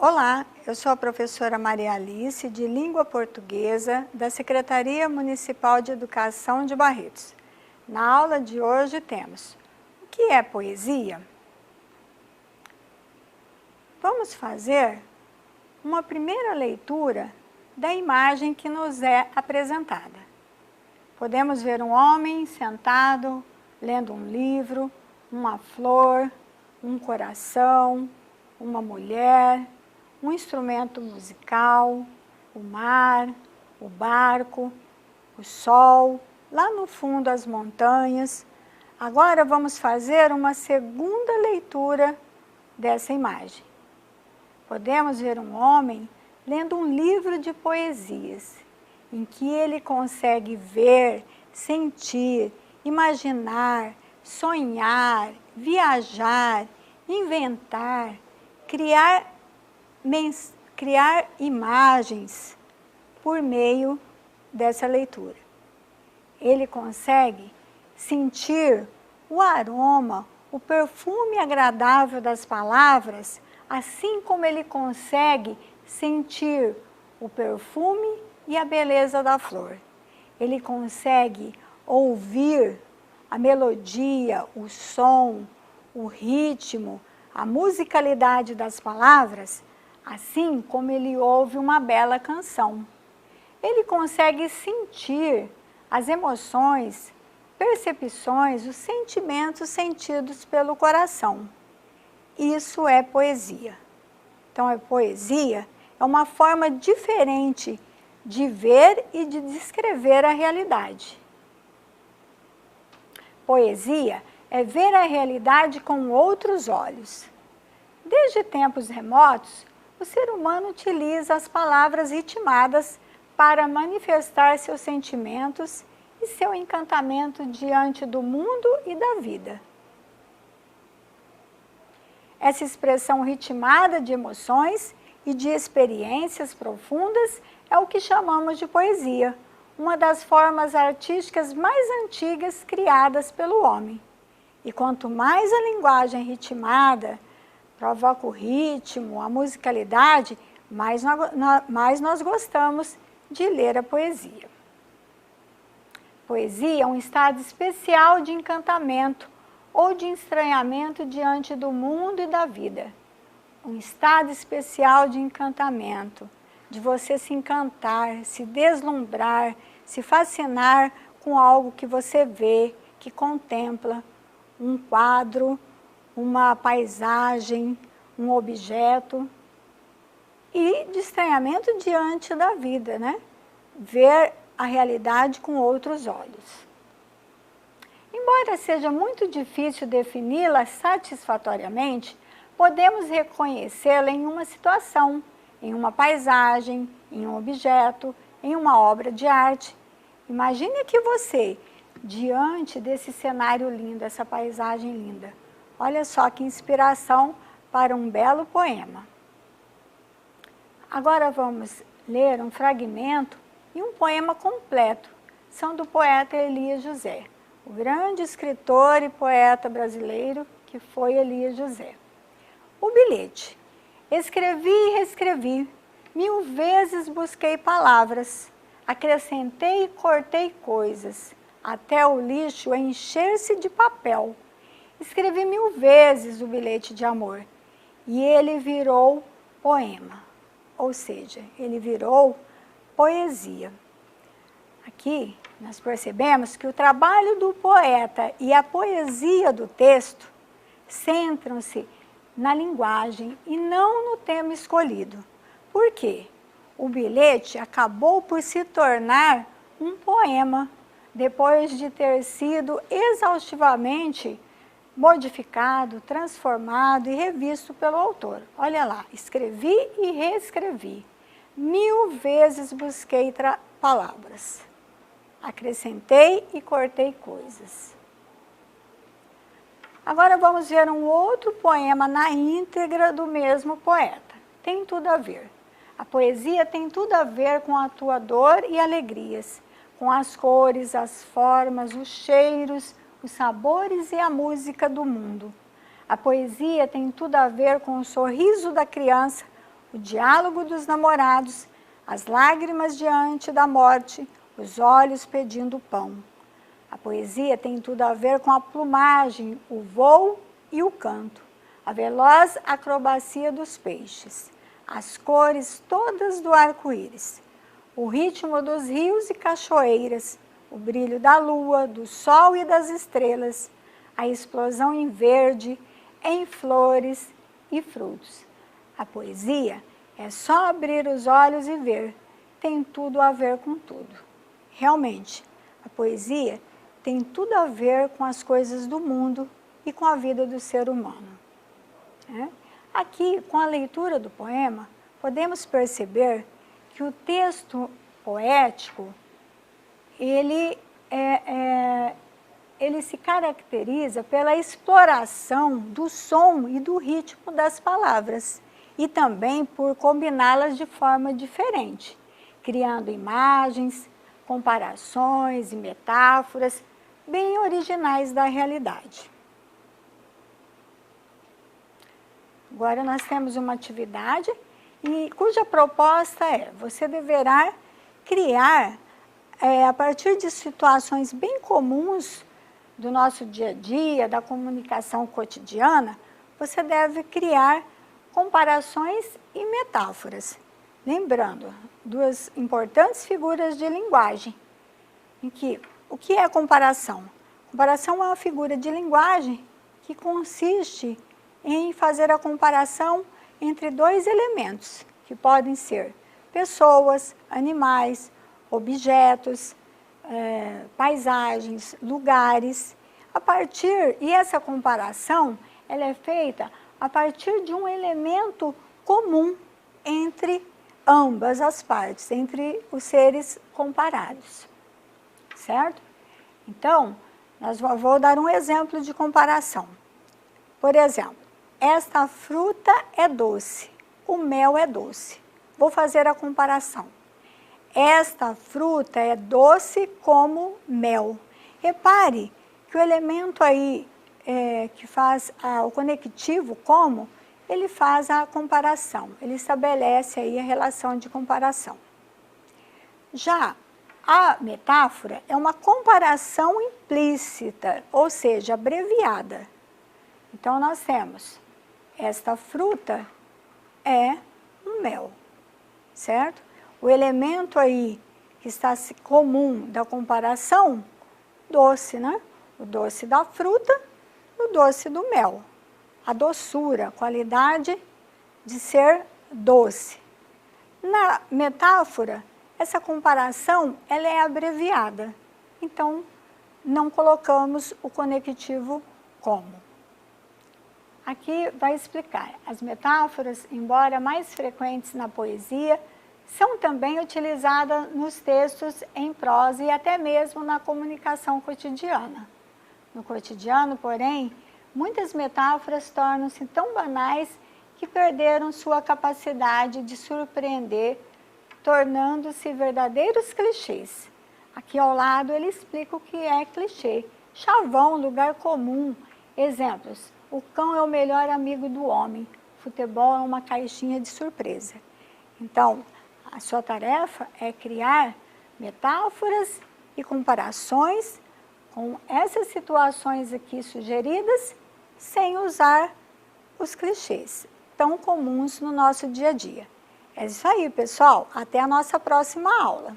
Olá, eu sou a professora Maria Alice, de Língua Portuguesa, da Secretaria Municipal de Educação de Barretos. Na aula de hoje temos: o que é poesia? Vamos fazer uma primeira leitura da imagem que nos é apresentada. Podemos ver um homem sentado, lendo um livro, uma flor, um coração, uma mulher, um instrumento musical, o mar, o barco, o sol, lá no fundo as montanhas. Agora vamos fazer uma segunda leitura dessa imagem. Podemos ver um homem lendo um livro de poesias, em que ele consegue ver, sentir, imaginar, sonhar, viajar, inventar, criar imagens por meio dessa leitura. Ele consegue sentir o aroma, o perfume agradável das palavras, assim como ele consegue sentir o perfume e a beleza da flor. Ele consegue ouvir a melodia, o som, o ritmo, a musicalidade das palavras, assim como ele ouve uma bela canção. Ele consegue sentir as emoções, percepções, os sentimentos sentidos pelo coração. Isso é poesia. Então, a poesia é uma forma diferente de ver e de descrever a realidade. Poesia é ver a realidade com outros olhos. Desde tempos remotos, o ser humano utiliza as palavras ritmadas para manifestar seus sentimentos e seu encantamento diante do mundo e da vida. Essa expressão ritmada de emoções e de experiências profundas é o que chamamos de poesia, uma das formas artísticas mais antigas criadas pelo homem. E quanto mais a linguagem ritmada provoca o ritmo, a musicalidade, mais nós gostamos de ler a poesia. Poesia é um estado especial de encantamento ou de estranhamento diante do mundo e da vida. Um estado especial de encantamento, de você se encantar, se deslumbrar, se fascinar com algo que você vê, que contempla, um quadro, uma paisagem, um objeto, e de estranhamento diante da vida, né? Ver a realidade com outros olhos. Embora seja muito difícil defini-la satisfatoriamente, podemos reconhecê-la em uma situação, em uma paisagem, em um objeto, em uma obra de arte. Imagine que você, diante desse cenário lindo, essa paisagem linda, olha só que inspiração para um belo poema. Agora vamos ler um fragmento e um poema completo. São do poeta Elias José, o grande escritor e poeta brasileiro que foi Elias José. O bilhete. Escrevi e reescrevi, 1000 vezes busquei palavras, acrescentei e cortei coisas, até o lixo encher-se de papel. Escrevi 1000 vezes o bilhete de amor e ele virou poema, ou seja, ele virou poesia. Aqui nós percebemos que o trabalho do poeta e a poesia do texto centram-se na linguagem e não no tema escolhido. Por quê? O bilhete acabou por se tornar um poema, depois de ter sido exaustivamente modificado, transformado e revisto pelo autor. Olha lá, escrevi e reescrevi. 1000 vezes busquei palavras. Acrescentei e cortei coisas. Agora vamos ver um outro poema na íntegra do mesmo poeta. Tem tudo a ver. A poesia tem tudo a ver com a tua dor e alegrias, com as cores, as formas, os cheiros, os sabores e a música do mundo. A poesia tem tudo a ver com o sorriso da criança, o diálogo dos namorados, as lágrimas diante da morte, os olhos pedindo pão. A poesia tem tudo a ver com a plumagem, o voo e o canto, a veloz acrobacia dos peixes, as cores todas do arco-íris, o ritmo dos rios e cachoeiras, o brilho da lua, do sol e das estrelas, a explosão em verde, em flores e frutos. A poesia é só abrir os olhos e ver, tem tudo a ver com tudo. Realmente, a poesia tem tudo a ver com as coisas do mundo e com a vida do ser humano. Aqui, com a leitura do poema, podemos perceber que o texto poético, ele se caracteriza pela exploração do som e do ritmo das palavras e também por combiná-las de forma diferente, criando imagens, comparações e metáforas bem originais da realidade. Agora nós temos uma atividade cuja proposta é: você deverá criar, a partir de situações bem comuns do nosso dia a dia, da comunicação cotidiana, você deve criar comparações e metáforas. Lembrando, duas importantes figuras de linguagem, em que o que é comparação? Comparação é uma figura de linguagem que consiste em fazer a comparação entre dois elementos, que podem ser pessoas, animais, objetos, paisagens, lugares. E essa comparação, ela é feita a partir de um elemento comum entre ambas as partes, entre os seres comparados, certo? Então, vou dar um exemplo de comparação. Por exemplo, esta fruta é doce, o mel é doce. Vou fazer a comparação. Esta fruta é doce como mel. Repare que o elemento aí que faz o conectivo como, ele faz a comparação, ele estabelece aí a relação de comparação. Já a metáfora é uma comparação implícita, ou seja, abreviada. Então, nós temos, esta fruta é um mel, certo? O elemento aí que está comum da comparação, doce, né? O doce da fruta e o doce do mel. A doçura, a qualidade de ser doce. Na metáfora, essa comparação, ela é abreviada. Então, não colocamos o conectivo como. Aqui vai explicar. As metáforas, embora mais frequentes na poesia, são também utilizadas nos textos em prosa e até mesmo na comunicação cotidiana. No cotidiano, porém, muitas metáforas tornam-se tão banais que perderam sua capacidade de surpreender, tornando-se verdadeiros clichês. Aqui ao lado ele explica o que é clichê. Chavão, lugar comum. Exemplos: o cão é o melhor amigo do homem. Futebol é uma caixinha de surpresa. Então, a sua tarefa é criar metáforas e comparações com essas situações aqui sugeridas, sem usar os clichês tão comuns no nosso dia a dia. É isso aí, pessoal. Até a nossa próxima aula.